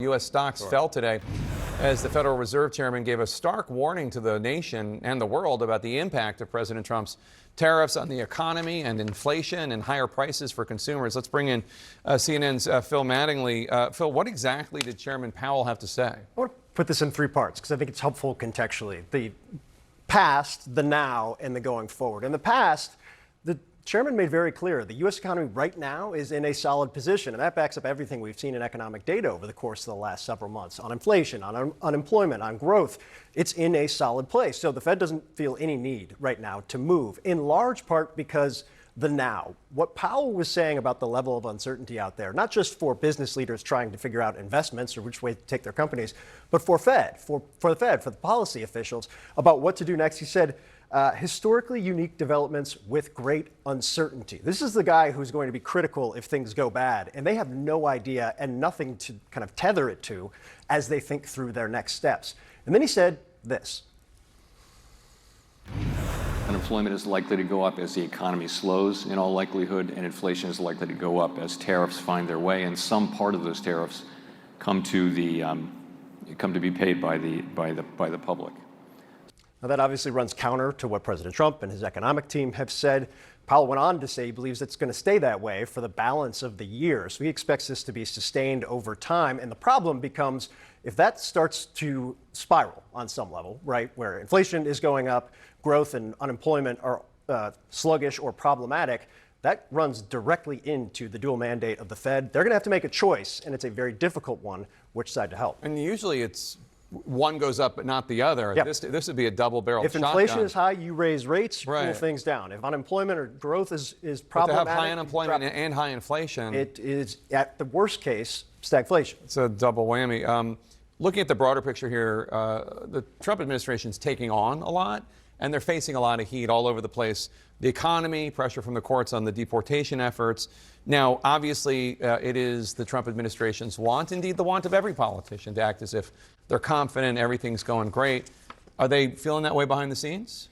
U.S. stocks fell today as the Federal Reserve Chairman gave a stark warning to the nation and the world about the impact of President Trump's tariffs on the economy and inflation and higher prices for consumers. Let's bring in CNN's Phil Mattingly. Phil, what exactly did Chairman Powell have to say? I want to put this in three parts because I think it's helpful contextually. The past, the now, and the going forward. In the past, the chairman made very clear the U.S. economy right now is in a solid position, and that backs up everything we've seen in economic data over the course of the last several months on inflation, on unemployment, on growth. It's in a solid place. So the Fed doesn't feel any need right now to move, in large part because the now. What Powell was saying about the level of uncertainty out there, not just for business leaders trying to figure out investments or which way to take their companies, but for the policy officials about what to do next. He said, historically unique developments with great uncertainty. This is the guy who's going to be critical if things go bad, and they have no idea and nothing to kind of tether it to as they think through their next steps. And then he said this. Unemployment is likely to go up as the economy slows in all likelihood, and inflation is likely to go up as tariffs find their way, and some part of those tariffs come to be paid by the public. Now, that obviously runs counter to what President Trump and his economic team have said. Powell went on to say he believes it's going to stay that way for the balance of the year. So he expects this to be sustained over time. And the problem becomes if that starts to spiral on some level, right, where inflation is going up, growth and unemployment are sluggish or problematic, that runs directly into the dual mandate of the Fed. They're going to have to make a choice, and it's a very difficult one, which side to help. And usually it's one goes up but not the other. Yep. This would be a double-barreled shotgun. If inflation is high, you raise rates, you cool things down. If unemployment or growth is problematic, to have high unemployment and high inflation, it is at the worst case stagflation. It's a double whammy. Looking at the broader picture here, the Trump administration is taking on a lot, and they're facing a lot of heat all over the place. The economy, pressure from the courts on the deportation efforts. Now, obviously, it is the Trump administration's want, indeed the want of every politician, to act as if they're confident everything's going great. Are they feeling that way behind the scenes?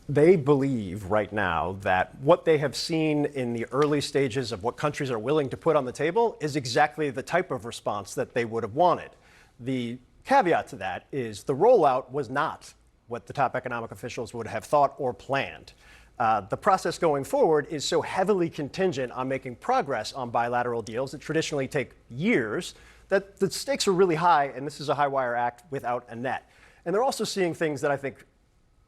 They believe right now that what they have seen in the early stages of what countries are willing to put on the table is exactly the type of response that they would have wanted. The caveat to that is the rollout was not what the top economic officials would have thought or planned. The process going forward is so heavily contingent on making progress on bilateral deals that traditionally take years that the stakes are really high, and this is a high-wire act without a net. And they're also seeing things that I think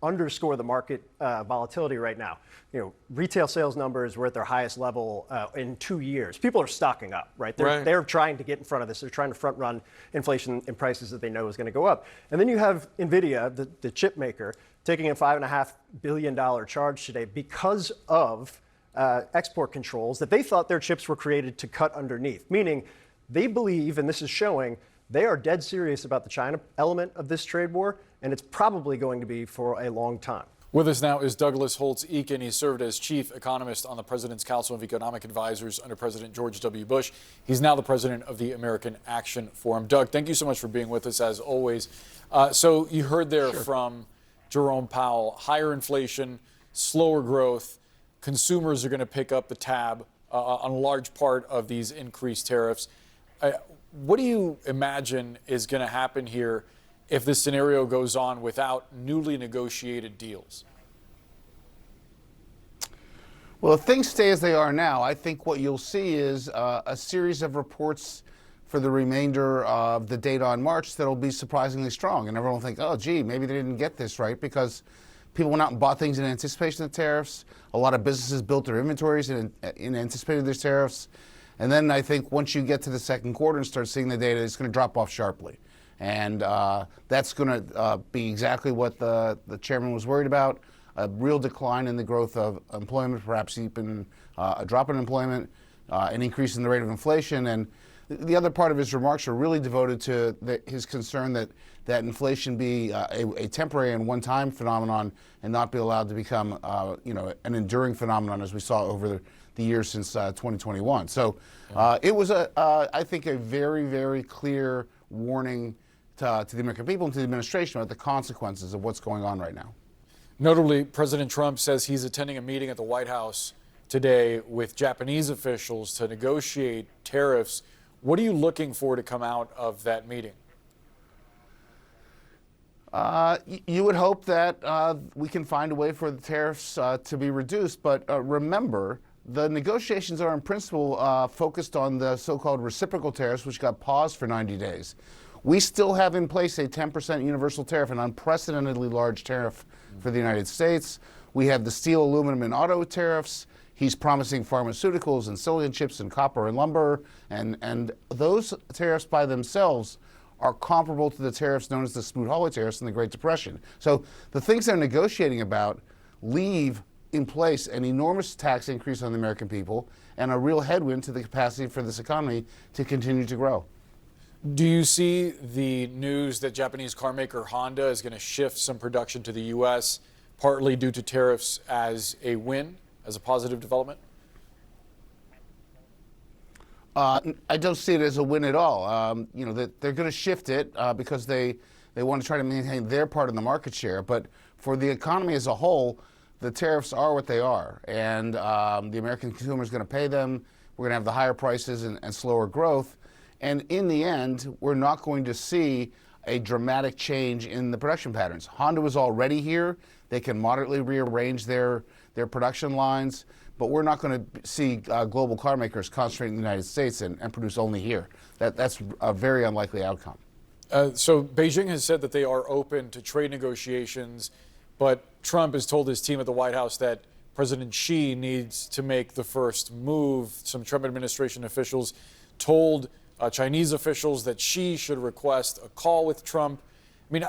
underscore the market volatility right now. You know, retail sales numbers were at their highest level in 2 years. People are stocking up, right? They're trying to get in front of this. They're trying to front run inflation and prices that they know is going to go up. And then you have NVIDIA, the chip maker, taking a $5.5 billion charge today because of export controls that they thought their chips were created to cut underneath, meaning they believe, and this is showing, they are dead serious about the China element of this trade war, and it's probably going to be for a long time. With us now is Douglas Holtz-Eakin. He served as chief economist on the President's Council of Economic Advisors under President George W. Bush. He's now the president of the American Action Forum. Doug, thank you so much for being with us, as always. So you heard there from Jerome Powell, higher inflation, slower growth. Consumers are going to pick up the tab on a large part of these increased tariffs. What do you imagine is going to happen here if this scenario goes on without newly negotiated deals? Well, if things stay as they are now, I think what you'll see is a series of reports for the remainder of the data on March that'll be surprisingly strong. And everyone will think, oh, gee, maybe they didn't get this right, because people went out and bought things in anticipation of tariffs. A lot of businesses built their inventories in anticipation of these tariffs. And then I think once you get to the second quarter and start seeing the data, it's going to drop off sharply. And that's going to be exactly what the chairman was worried about, a real decline in the growth of employment, perhaps even a drop in employment, an increase in the rate of inflation. And the other part of his remarks are really devoted to his concern that inflation be a temporary and one-time phenomenon and not be allowed to become an enduring phenomenon, as we saw over the years since 2021. So it was, I think, a very, very clear warning to the American people and to the administration about the consequences of what's going on right now. Notably, President Trump says he's attending a meeting at the White House today with Japanese officials to negotiate tariffs What are you looking for to come out of that meeting? You would hope that we can find a way for the tariffs to be reduced, but remember, the negotiations are in principle focused on the so-called reciprocal tariffs, which got paused for 90 days. We still have in place a 10% universal tariff, an unprecedentedly large tariff for the United States. We have the steel, aluminum, and auto tariffs. He's promising pharmaceuticals and silicon chips and copper and lumber, and those tariffs by themselves are comparable to the tariffs known as the Smoot-Hawley tariffs in the Great Depression. So the things they're negotiating about leave in place an enormous tax increase on the American people and a real headwind to the capacity for this economy to continue to grow. Do you see the news that Japanese car maker Honda is going to shift some production to the U.S., partly due to tariffs, as a win, as a positive development? I don't see it as a win at all. You know, they're going to shift it because they want to try to maintain their part of the market share. But for the economy as a whole, the tariffs are what they are. And the American consumer is going to pay them. We're going to have the higher prices and slower growth. And in the end, we're not going to see a dramatic change in the production patterns. Honda was already here. They can moderately rearrange their production lines. But we're not going to see global car makers concentrate in the United States and produce only here. That's a very unlikely outcome. So Beijing has said that they are open to trade negotiations, but Trump has told his team at the White House that President Xi needs to make the first move. Some Trump administration officials told Chinese officials that Xi should request a call with Trump. I mean,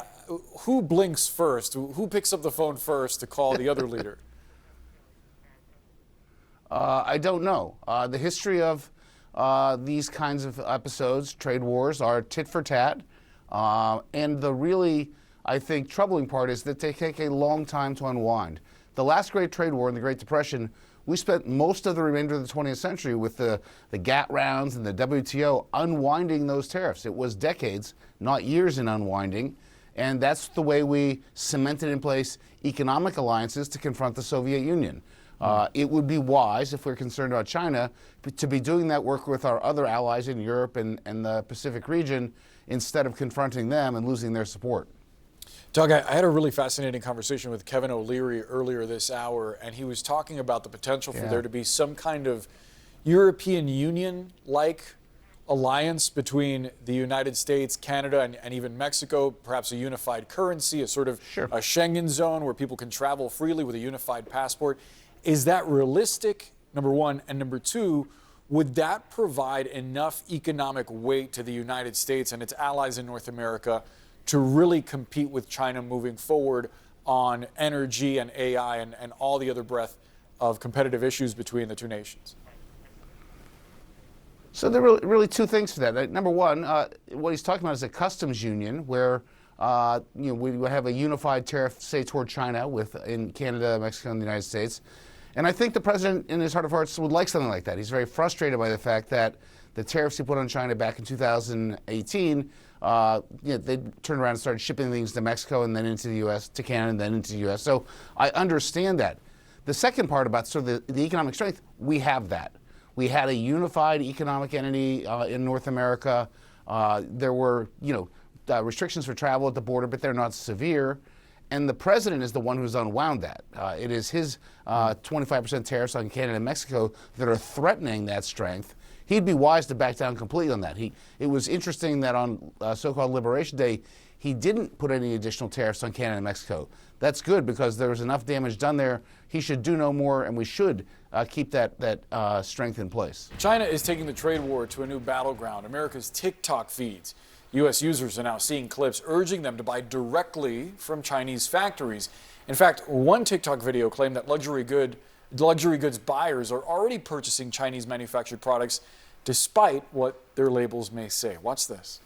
who blinks first? Who picks up the phone first to call the other leader? I don't know. The history of these kinds of episodes, trade wars, are tit for tat. And the really, I think, troubling part is that they take a long time to unwind. The last great trade war in the Great Depression, we spent most of the remainder of the 20th century with the GATT rounds and the WTO unwinding those tariffs. It was decades, not years in unwinding. And that's the way we cemented in place economic alliances to confront the Soviet Union. It would be wise, if we're concerned about China, to be doing that work with our other allies in Europe and the Pacific region instead of confronting them and losing their support. Doug, I had a really fascinating conversation with Kevin O'Leary earlier this hour, and he was talking about the potential for there to be some kind of European Union-like alliance between the United States, Canada, and even Mexico, perhaps a unified currency, a sort of a Schengen zone where people can travel freely with a unified passport. Is that realistic, number one? And number two, would that provide enough economic weight to the United States and its allies in North America to really compete with China moving forward on energy and AI and all the other breadth of competitive issues between the two nations? So there are really two things to that. Number one, what he's talking about is a customs union where we would have a unified tariff, say, toward China in Canada, Mexico, and the United States. And I think the president, in his heart of hearts, would like something like that. He's very frustrated by the fact that the tariffs he put on China back in 2018, they turned around and started shipping things to Mexico and then into the U.S., to Canada and then into the U.S. So I understand that. The second part about sort of the economic strength, we have that. We had a unified economic entity in North America. There were, restrictions for travel at the border, but they're not severe. And the president is the one who's unwound that. It is his 25% tariffs on Canada and Mexico that are threatening that strength. He'd be wise to back down completely on that. It was interesting that on so-called Liberation Day, he didn't put any additional tariffs on Canada and Mexico. That's good because there was enough damage done there. He should do no more, and we should keep that strength in place. China is taking the trade war to a new battleground. America's TikTok feeds. U.S. users are now seeing clips urging them to buy directly from Chinese factories. In fact, one TikTok video claimed that luxury goods buyers are already purchasing Chinese manufactured products despite what their labels may say. Watch this.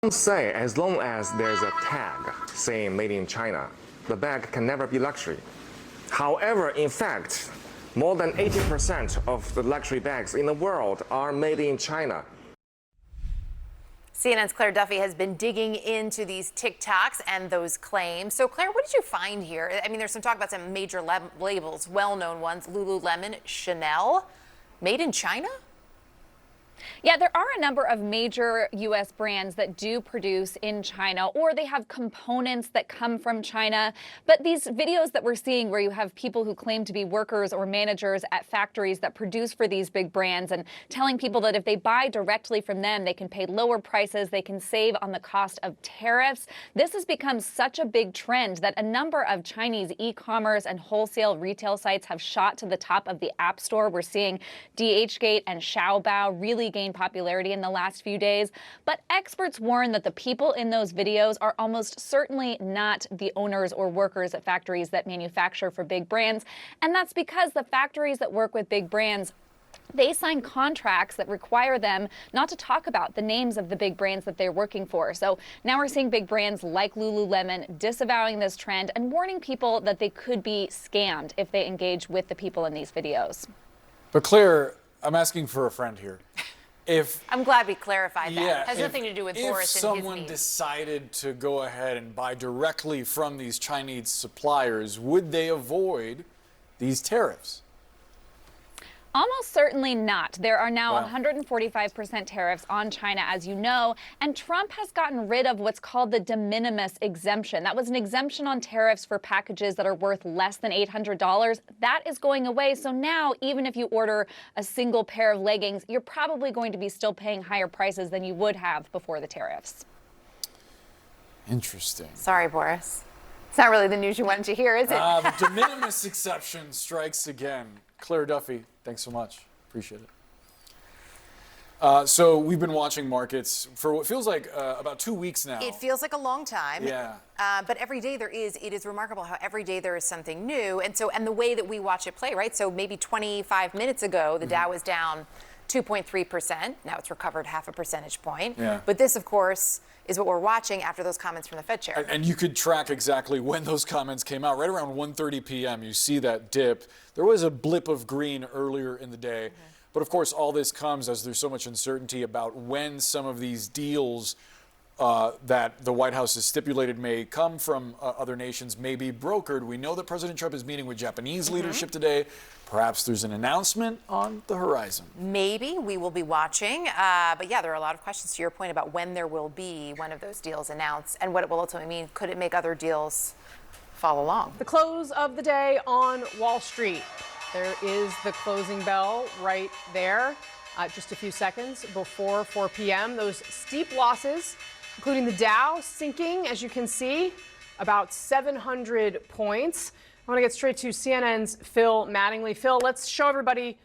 Some say as long as there's a tag saying made in China, the bag can never be luxury. However, in fact, more than 80% of the luxury bags in the world are made in China. CNN's Claire Duffy has been digging into these TikToks and those claims. So, Claire, what did you find here? I mean, there's some talk about some major labels, well-known ones, Lululemon, Chanel, made in China? Yeah, there are a number of major U.S. brands that do produce in China, or they have components that come from China. But these videos that we're seeing where you have people who claim to be workers or managers at factories that produce for these big brands and telling people that if they buy directly from them, they can pay lower prices, they can save on the cost of tariffs. This has become such a big trend that a number of Chinese e-commerce and wholesale retail sites have shot to the top of the App Store. We're seeing DHgate and Xiaobao really gain popularity in the last few days. But experts warn that the people in those videos are almost certainly not the owners or workers at factories that manufacture for big brands. And that's because the factories that work with big brands, they sign contracts that require them not to talk about the names of the big brands that they're working for. So now we're seeing big brands like Lululemon disavowing this trend and warning people that they could be scammed if they engage with the people in these videos. But Claire, I'm asking for a friend here. I'm glad we clarified that. Yeah, It has nothing to do with Boris and his If someone needs. decided to go ahead and buy directly from these Chinese suppliers, would they avoid these tariffs? Almost certainly not. There are now Wow. 145% tariffs on China, as you know, and Trump has gotten rid of what's called the de minimis exemption. That was an exemption on tariffs for packages that are worth less than $800. That is going away. So now, even if you order a single pair of leggings, you're probably going to be still paying higher prices than you would have before the tariffs. Interesting. Sorry, Boris. It's not really the news you wanted to hear, is it? The de minimis exception strikes again. Claire Duffy, thanks so much. Appreciate it. So we've been watching markets for what feels like about 2 weeks now. It feels like a long time. Yeah. But every day it is remarkable how every day there is something new. And the way that we watch it play, right? So maybe 25 minutes ago, the Dow was down 2.3%. Now it's recovered half a percentage point. Yeah. But this, of course, is what we're watching after those comments from the Fed chair. And you could track exactly when those comments came out. Right around 1:30 p.m., you see that dip. There was a blip of green earlier in the day. But of course, all this comes as there's so much uncertainty about when some of these deals that the White House has stipulated may come from other nations may be brokered. We know that President Trump is meeting with Japanese leadership today. Perhaps there's an announcement on the horizon. Maybe we will be watching. But yeah, there are a lot of questions to your point about when there will be one of those deals announced and what it will ultimately mean. Could it make other deals follow along? The close of the day on Wall Street. There is the closing bell right there. Just a few seconds before 4 p.m. Those steep losses, including the Dow sinking, as you can see, about 700 points. I want to get straight to CNN's Phil Mattingly. Phil, let's show everybody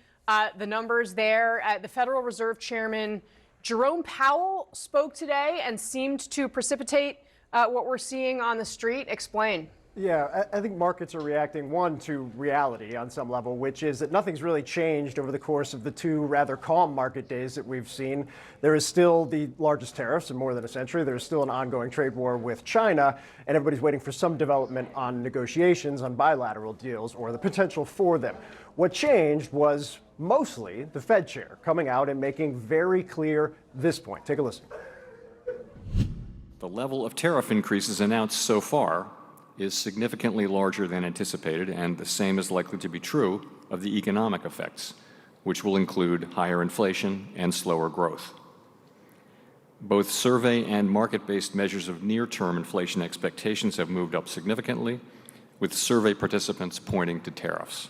the numbers there. The Federal Reserve Chairman Jerome Powell spoke today and seemed to precipitate what we're seeing on the street. Explain. Yeah, I think markets are reacting, one, to reality on some level, which is that nothing's really changed over the course of the two rather calm market days that we've seen. There is still the largest tariffs in more than a century. There's still an ongoing trade war with China, and everybody's waiting for some development on negotiations on bilateral deals or the potential for them. What changed was mostly the Fed chair coming out and making very clear this point. Take a listen. The level of tariff increases announced so far is significantly larger than anticipated, and the same is likely to be true of the economic effects, which will include higher inflation and slower growth. Both survey and market-based measures of near-term inflation expectations have moved up significantly, with survey participants pointing to tariffs.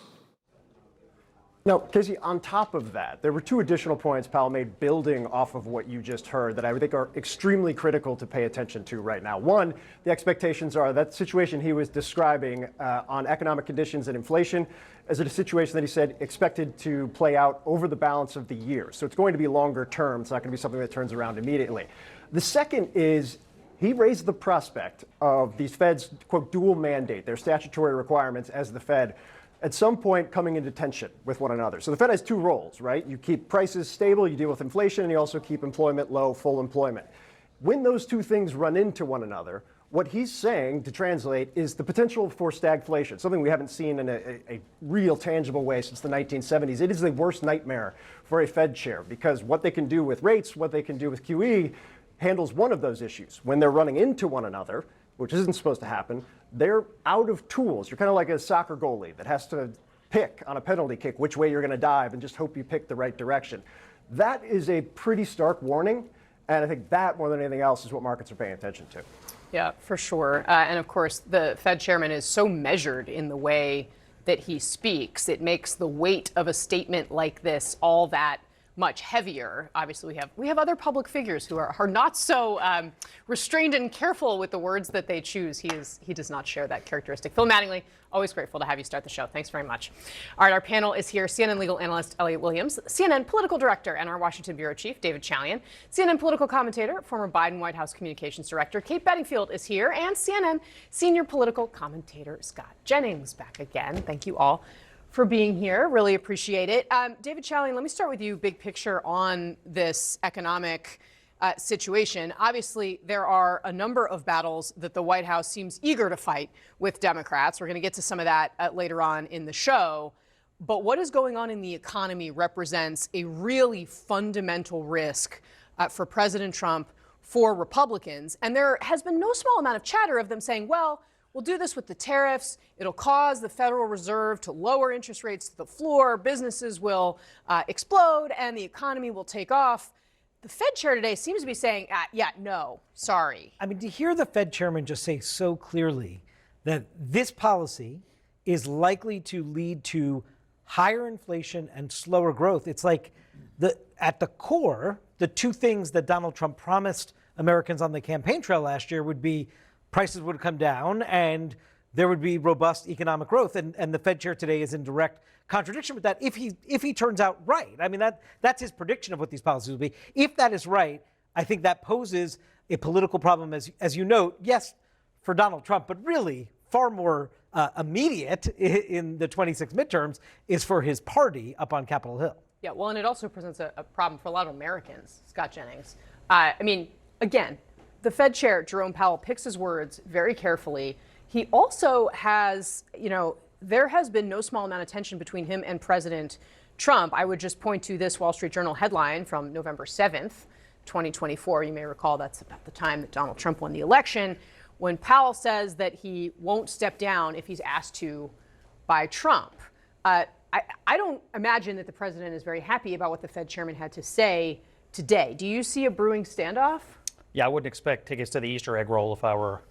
Now, Casey, on top of that, there were two additional points Powell made building off of what you just heard that I think are extremely critical to pay attention to right now. One, the expectations are that situation he was describing on economic conditions and inflation is a situation that he said expected to play out over the balance of the year. So it's going to be longer term. It's not going to be something that turns around immediately. The second is he raised the prospect of these Fed's, quote, dual mandate, their statutory requirements as the Fed, at some point coming into tension with one another. So the Fed has two roles, right? You keep prices stable, you deal with inflation, and you also keep employment low, full employment. When those two things run into one another, what he's saying, to translate, is the potential for stagflation, something we haven't seen in a real tangible way since the 1970s. It is the worst nightmare for a Fed chair because what they can do with rates, what they can do with QE, handles one of those issues. When they're running into one another, which isn't supposed to happen, they're out of tools. You're kind of like a soccer goalie that has to pick on a penalty kick which way you're going to dive and just hope you pick the right direction. That is a pretty stark warning. And I think that, more than anything else, is what markets are paying attention to. Yeah, for sure. And of course, the Fed chairman is so measured in the way that he speaks. It makes the weight of a statement like this all that much heavier. Obviously, we have other public figures who are not so restrained and careful with the words that they choose. He does not share that characteristic. Phil Mattingly, always grateful to have you start the show. Thanks very much. All right, our panel is here. CNN legal analyst Elliot Williams, CNN political director and our Washington bureau chief David Chalian, CNN political commentator, former Biden White House communications director Kate Bedingfield is here, and CNN senior political commentator Scott Jennings back again. Thank you all for being here. Really appreciate it. David Chalian, let me start with you, big picture on this economic situation. Obviously, there are a number of battles that the White House seems eager to fight with Democrats. We're going to get to some of that later on in the show. But what is going on in the economy represents a really fundamental risk for President Trump, for Republicans. And there has been no small amount of chatter of them saying, well, we'll do this with the tariffs. It'll cause the Federal Reserve to lower interest rates to the floor. Businesses will explode and the economy will take off. The Fed chair today seems to be saying, yeah, no, sorry. I mean, to hear the Fed chairman just say so clearly that this policy is likely to lead to higher inflation and slower growth, it's like at the core, the two things that Donald Trump promised Americans on the campaign trail last year would be prices would come down and there would be robust economic growth. And the Fed chair today is in direct contradiction with that if he turns out right. I mean, that's his prediction of what these policies will be. If that is right, I think that poses a political problem, as you note, yes, for Donald Trump, but really far more immediate in the 26 midterms is for his party up on Capitol Hill. Yeah, well, and it also presents a problem for a lot of Americans, Scott Jennings. I mean, again, the Fed chair, Jerome Powell, picks his words very carefully. He also has, there has been no small amount of tension between him and President Trump. I would just point to this Wall Street Journal headline from November 7th, 2024. You may recall that's about the time that Donald Trump won the election, when Powell says that he won't step down if he's asked to by Trump. I don't imagine that the president is very happy about what the Fed chairman had to say today. Do you see a brewing standoff? Yeah, I wouldn't expect tickets to the Easter egg roll if I were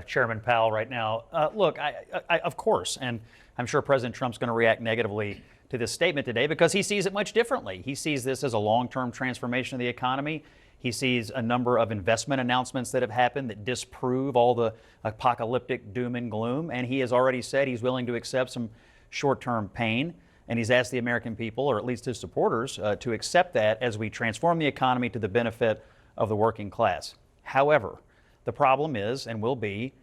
Chairman Powell right now. Look, I of course, and I'm sure President Trump's going to react negatively to this statement today because he sees it much differently. He sees this as a long-term transformation of the economy. He sees a number of investment announcements that have happened that disprove all the apocalyptic doom and gloom, and he has already said he's willing to accept some short-term pain, and he's asked the American people, or at least his supporters, to accept that as we transform the economy to the benefit of the working class. However, the problem is and will be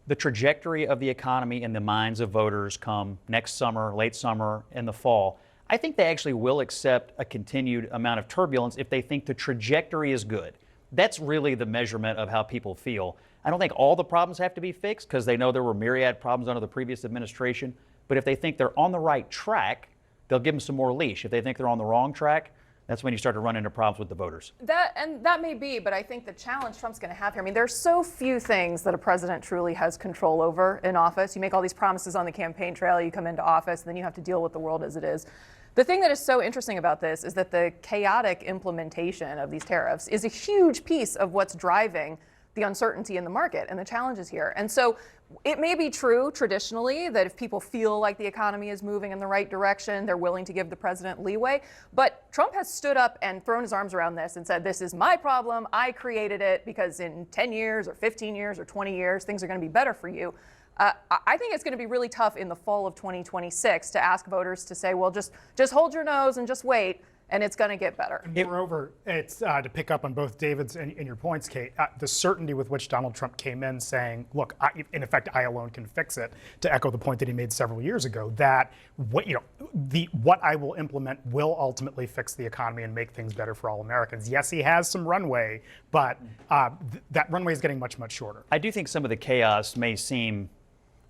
the trajectory of the economy in the minds of voters come next summer, late summer, and the fall. I think they actually will accept a continued amount of turbulence if they think the trajectory is good. That's really the measurement of how people feel. I don't think all the problems have to be fixed because they know there were myriad problems under the previous administration. But if they think they're on the right track, they'll give them some more leash. If they think they're on the wrong track, that's when you start to run into problems with the voters. That may be, but I think the challenge Trump's going to have here, I mean, there's so few things that a president truly has control over in office. You make all these promises on the campaign trail, you come into office, and then you have to deal with the world as it is. The thing that is so interesting about this is that the chaotic implementation of these tariffs is a huge piece of what's driving the uncertainty in the market and the challenges here. And so it may be true traditionally that if people feel like the economy is moving in the right direction, they're willing to give the president leeway. But Trump has stood up and thrown his arms around this and said, this is my problem. I created it because in 10 years or 15 years or 20 years, things are going to be better for you. I think it's going to be really tough in the fall of 2026 to ask voters to say, well, just hold your nose and just wait, and it's going to get better. Moreover, it's to pick up on both David's and your points, Kate, the certainty with which Donald Trump came in saying, look, in effect, I alone can fix it, to echo the point that he made several years ago, that what I will implement will ultimately fix the economy and make things better for all Americans. Yes, he has some runway, but that runway is getting much, much shorter. I do think some of the chaos may seem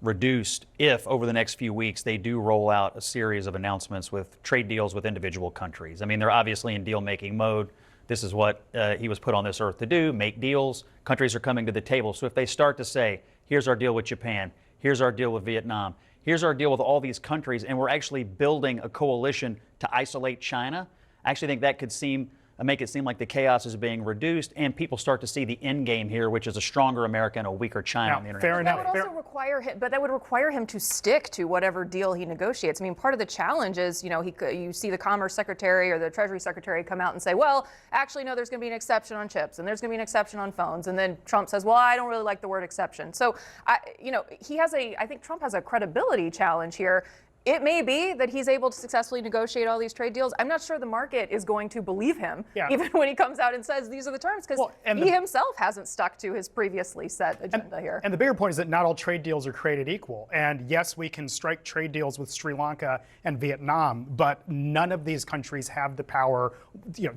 reduced if over the next few weeks they do roll out a series of announcements with trade deals with individual countries. I mean, they're obviously in deal-making mode. This is what he was put on this earth to do, make deals. Countries are coming to the table. So if they start to say, here's our deal with Japan, here's our deal with Vietnam, here's our deal with all these countries, and we're actually building a coalition to isolate China, I actually think that could seem make it seem like the chaos is being reduced, and people start to see the end game here, which is a stronger America and a weaker China on the internet. Fair enough. That would also require him, but that would require him to stick to whatever deal he negotiates. I mean, part of the challenge is, you see the Commerce Secretary or the Treasury Secretary come out and say, well, actually, no, there's going to be an exception on chips, and there's going to be an exception on phones, and then Trump says, well, I don't really like the word exception. So, I think Trump has a credibility challenge here. It may be that he's able to successfully negotiate all these trade deals. I'm not sure the market is going to believe him, even when he comes out and says these are the terms, because he himself hasn't stuck to his previously set agenda here. And the bigger point is that not all trade deals are created equal. And yes, we can strike trade deals with Sri Lanka and Vietnam, but none of these countries have the power,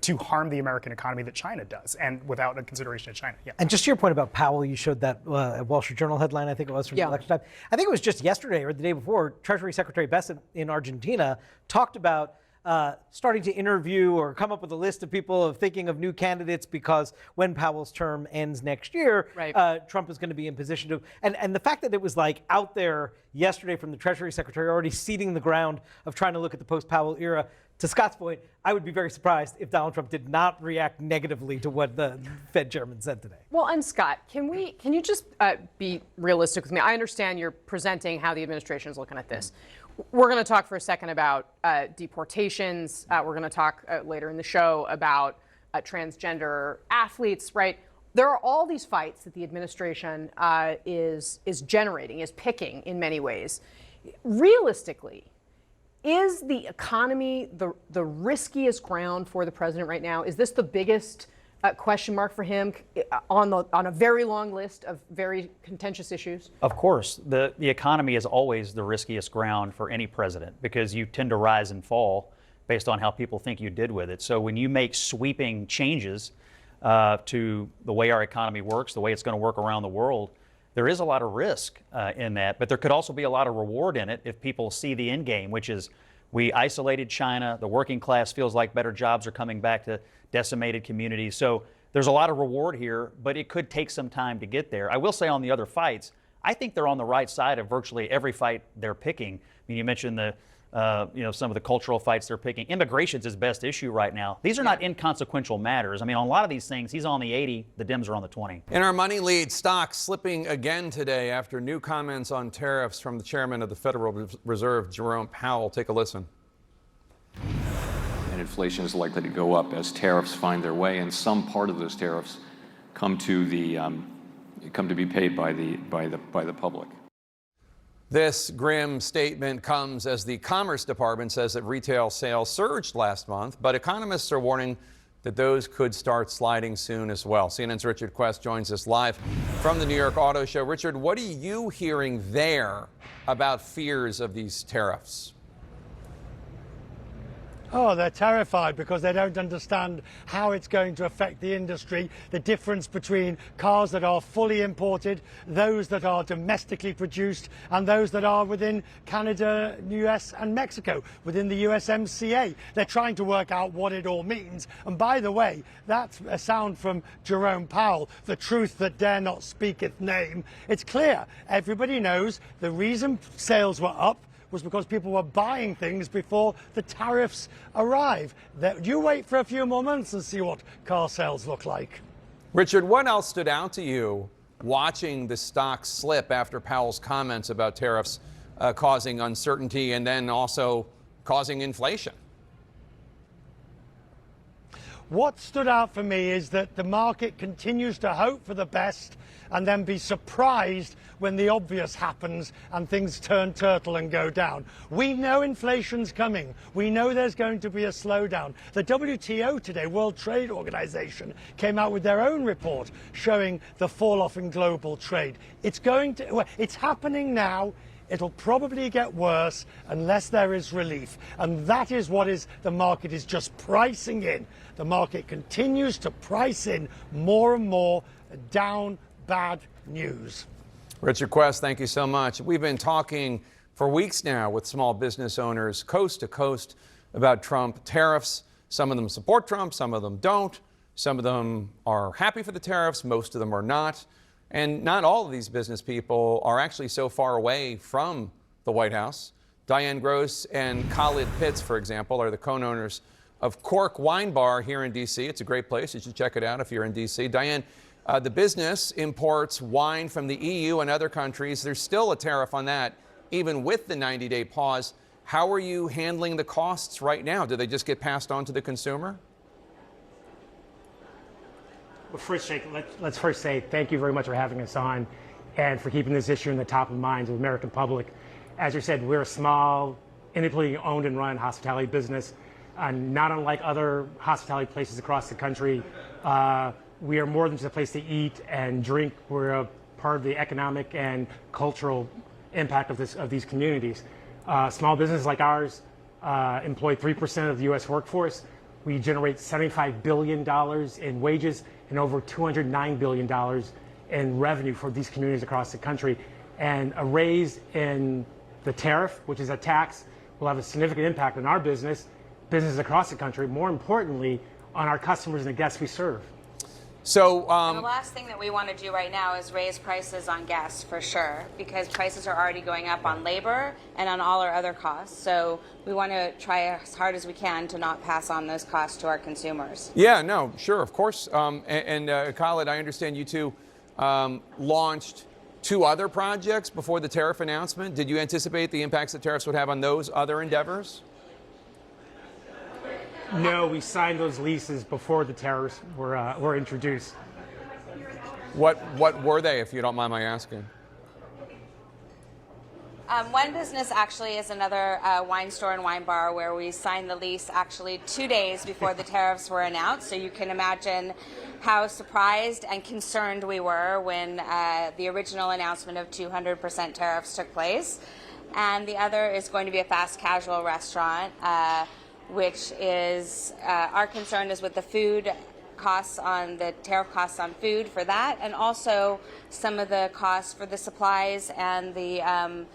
to harm the American economy that China does, and without a consideration of China. Yeah. And just to your point about Powell, you showed that Wall Street Journal headline, I think it was from the election time. I think it was just yesterday or the day before, Treasury Secretary Bessent in Argentina talked about starting to interview or come up with a list of people of thinking of new candidates, because when Powell's term ends next year, Trump is going to be in position to. And the fact that it was like out there yesterday from the Treasury Secretary already seeding the ground of trying to look at the post-Powell era. To Scott's point, I would be very surprised if Donald Trump did not react negatively to what the Fed chairman said today. Well, and Scott, can you just be realistic with me? I understand you're presenting how the administration is looking at this. We're going to talk for a second about deportations. We're going to talk later in the show about transgender athletes, right? There are all these fights that the administration is generating, is picking in many ways. Realistically, is the economy the riskiest ground for the president right now? Is this the biggest question mark for him on a very long list of very contentious issues? Of course, the economy is always the riskiest ground for any president, because you tend to rise and fall based on how people think you did with it. So when you make sweeping changes to the way our economy works, the way it's going to work around the world, there is a lot of risk in that, but there could also be a lot of reward in it if people see the end game, which is we isolated China, the working class feels like better jobs are coming back to decimated communities. So there's a lot of reward here, but it could take some time to get there. I will say on the other fights, I think they're on the right side of virtually every fight they're picking. I mean, you mentioned the some of the cultural fights they're picking. Immigration's his best issue right now. These are not inconsequential matters. I mean, on a lot of these things, he's on the 80, the Dems are on the 20. In our money lead, stocks slipping again today after new comments on tariffs from the chairman of the Federal Reserve, Jerome Powell. Take a listen. And inflation is likely to go up as tariffs find their way, and some part of those tariffs come to be paid by the public. This grim statement comes as the Commerce Department says that retail sales surged last month, but economists are warning that those could start sliding soon as well. CNN's Richard Quest joins us live from the New York Auto Show. Richard, what are you hearing there about fears of these tariffs? Oh, they're terrified because they don't understand how it's going to affect the industry, the difference between cars that are fully imported, those that are domestically produced, and those that are within Canada, US, and Mexico, within the USMCA. They're trying to work out what it all means. And by the way, that's a sound from Jerome Powell, the truth that dare not speaketh name. It's clear. Everybody knows the reason sales were up was because people were buying things before the tariffs arrive. You wait for a few more months and see what car sales look like. Richard, what else stood out to you watching the stock slip after Powell's comments about tariffs causing uncertainty and then also causing inflation? What stood out for me is that the market continues to hope for the best and then be surprised when the obvious happens and things turn turtle and go down. We know inflation's coming. We know there's going to be a slowdown. The WTO today, World Trade Organization, came out with their own report showing the fall off in global trade. It's happening now. It'll probably get worse unless there is relief. And that is what the market is just pricing in. The market continues to price in more and more down bad news. Richard Quest, thank you so much. We've been talking for weeks now with small business owners coast to coast about Trump tariffs. Some of them support Trump, some of them don't. Some of them are happy for the tariffs, most of them are not. And not all of these business people are actually so far away from the White House. Diane Gross and Khalid Pitts, for example, are the co-owners of Cork Wine Bar here in D.C. It's a great place. You should check it out if you're in D.C. Diane, the business imports wine from the EU and other countries. There's still a tariff on that, even with the 90-day pause. How are you handling the costs right now? Do they just get passed on to the consumer? Well, first, Jake, let's first say thank you very much for having us on and for keeping this issue in the top of minds of the American public. As you said, we're a small, independently owned and run hospitality business. Not unlike other hospitality places across the country, we are more than just a place to eat and drink. We're a part of the economic and cultural impact of these communities. Small businesses like ours employ 3% of the U.S. workforce. We generate $75 billion in wages and over $209 billion in revenue for these communities across the country. And a raise in the tariff, which is a tax, will have a significant impact on our businesses across the country, more importantly, on our customers and the guests we serve. So the last thing that we want to do right now is raise prices on gas for sure, because prices are already going up on labor and on all our other costs. So we want to try as hard as we can to not pass on those costs to our consumers. Yeah, no, sure, of course. Khalid, I understand you two launched 2 other projects before the tariff announcement. Did you anticipate the impacts that tariffs would have on those other endeavors? No, we signed those leases before the tariffs were introduced. What were they, if you don't mind my asking? One business actually is another wine store and wine bar where we signed the lease actually 2 days before the tariffs were announced. So you can imagine how surprised and concerned we were when the original announcement of 200% tariffs took place. And the other is going to be a fast casual restaurant, which is our concern is with the food costs on the tariff costs on food for that, and also some of the costs for the supplies and the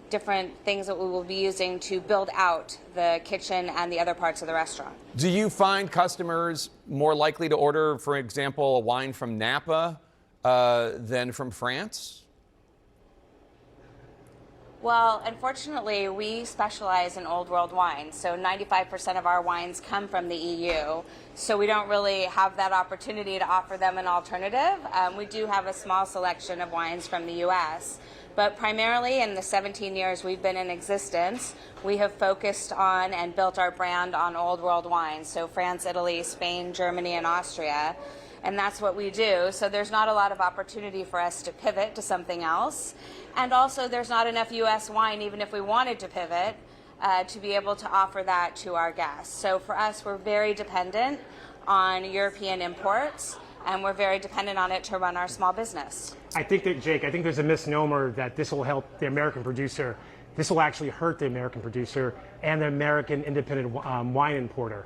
different things that we will be using to build out the kitchen and the other parts of the restaurant. Do you find customers more likely to order, for example, a wine from Napa than from France? Well, unfortunately, we specialize in old world wines, so 95% of our wines come from the EU, so we don't really have that opportunity to offer them an alternative. We do have a small selection of wines from the US, but primarily in the 17 years we've been in existence, we have focused on and built our brand on old world wines, so France, Italy, Spain, Germany, and Austria. And that's what we do. So there's not a lot of opportunity for us to pivot to something else. And also there's not enough U.S. wine, even if we wanted to pivot, to be able to offer that to our guests. So for us, we're very dependent on European imports, and we're very dependent on it to run our small business. I think that, Jake, there's a misnomer that this will help the American producer. This will actually hurt the American producer and the American independent wine importer.